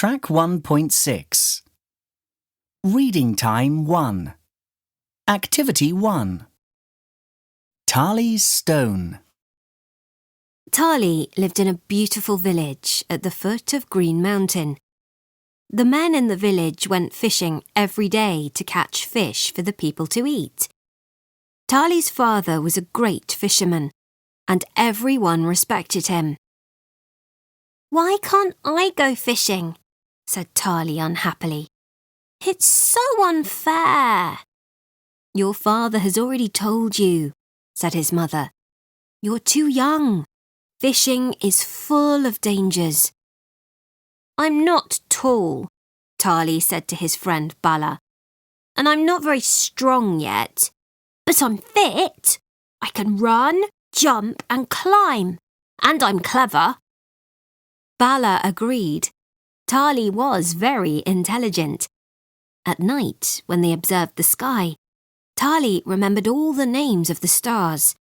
Track 1.6 Reading Time 1 Activity 1 Tali's Stone. Tali lived in a beautiful village at the foot of Green Mountain. The men in the village went fishing every day to catch fish for the people to eat. Tali's father was a great fisherman, and everyone respected him. "Why can't I go fishing?" said Tali unhappily. "It's so unfair." "Your father has already told you," said his mother. "You're too young. Fishing is full of dangers." "I'm not tall," Tali said to his friend Bala, "and I'm not very strong yet. But I'm fit. I can run, jump and climb, and I'm clever." Bala agreed. Tali was very intelligent. At night, when they observed the sky, Tali remembered all the names of the stars.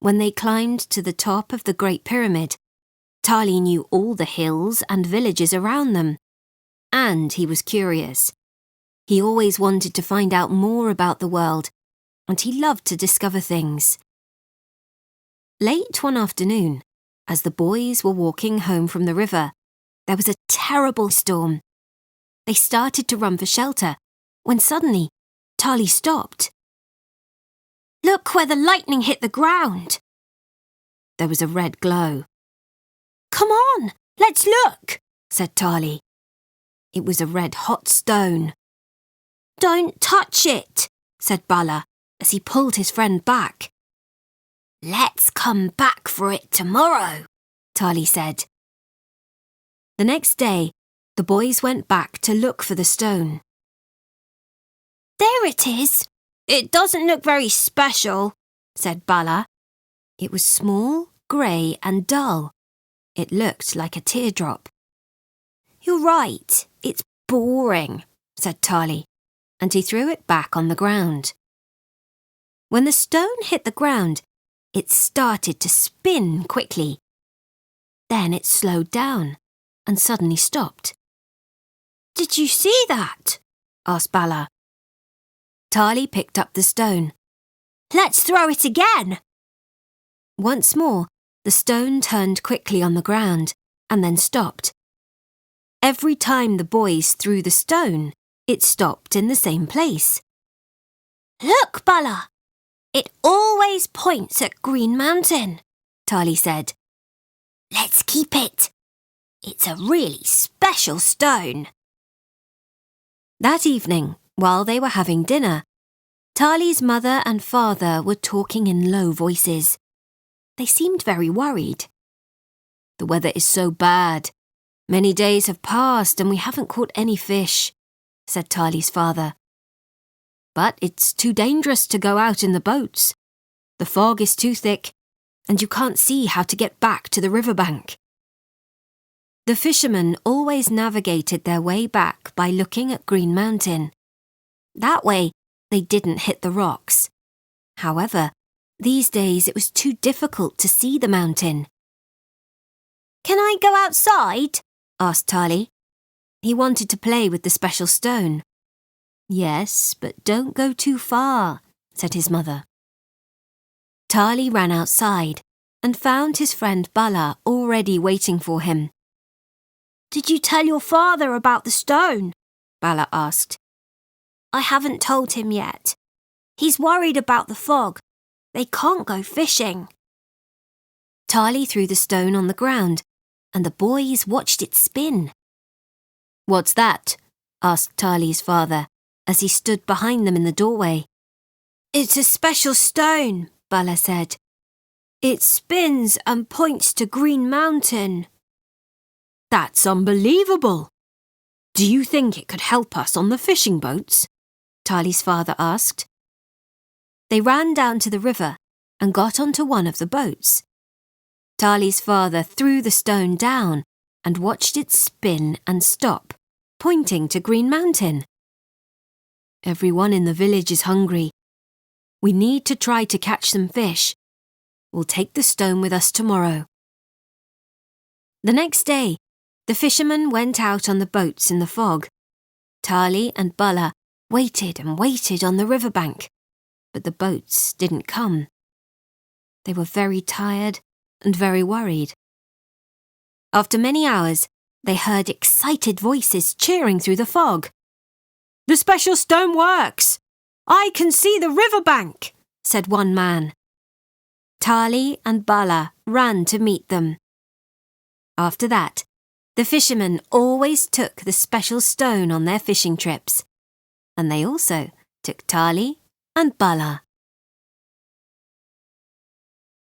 When they climbed to the top of the Great Pyramid, Tali knew all the hills and villages around them. And he was curious. He always wanted to find out more about the world, and he loved to discover things. Late one afternoon, as the boys were walking home from the river, there was a terrible storm. They started to run for shelter, when suddenly, Tali stopped. "Look where the lightning hit the ground." There was a red glow. "Come on, let's look," said Tali. It was a red hot stone. "Don't touch it," said Bala as he pulled his friend back. "Let's come back for it tomorrow," Tali said. The next day, the boys went back to look for the stone. "There it is. It doesn't look very special," said Bala. It was small, grey and dull. It looked like a teardrop. "You're right, it's boring," said Tali, and he threw it back on the ground. When the stone hit the ground, it started to spin quickly. Then it slowed down and suddenly stopped. "Did you see that?" asked Bala. Tali picked up the stone. "Let's throw it again." Once more, the stone turned quickly on the ground and then stopped. Every time the boys threw the stone, it stopped in the same place. "Look, Bala! It always points at Green Mountain," Tali said. "Let's keep it. It's a really special stone." That evening, while they were having dinner, Tali's mother and father were talking in low voices. They seemed very worried. "The weather is so bad. Many days have passed and we haven't caught any fish," said Tali's father. "But it's too dangerous to go out in the boats. The fog is too thick, and you can't see how to get back to the riverbank." The fishermen always navigated their way back by looking at Green Mountain. That way, they didn't hit the rocks. However, these days it was too difficult to see the mountain. "Can I go outside?" asked Tali. He wanted to play with the special stone. "Yes, but don't go too far," said his mother. Tali ran outside and found his friend Bala already waiting for him. "Did you tell your father about the stone?" Bala asked. "I haven't told him yet. He's worried about the fog. They can't go fishing." Tali threw the stone on the ground, and the boys watched it spin. "What's that?" asked Tali's father, as he stood behind them in the doorway. "It's a special stone," Bala said. "It spins and points to Green Mountain." "That's unbelievable! Do you think it could help us on the fishing boats?" Tali's father asked. They ran down to the river and got onto one of the boats. Tali's father threw the stone down and watched it spin and stop, pointing to Green Mountain. "Everyone in the village is hungry. We need to try to catch some fish. We'll take the stone with us tomorrow." The next day, The fishermen went out on the boats in the fog. Tali and Bulla waited and waited on the riverbank, but the boats didn't come. They were very tired and very worried. After many hours, they heard excited voices cheering through the fog. "The special stone works! I can see the riverbank," said one man. Tali and Bulla ran to meet them. After that, the fishermen always took the special stone on their fishing trips, and they also took Tali and Bulla.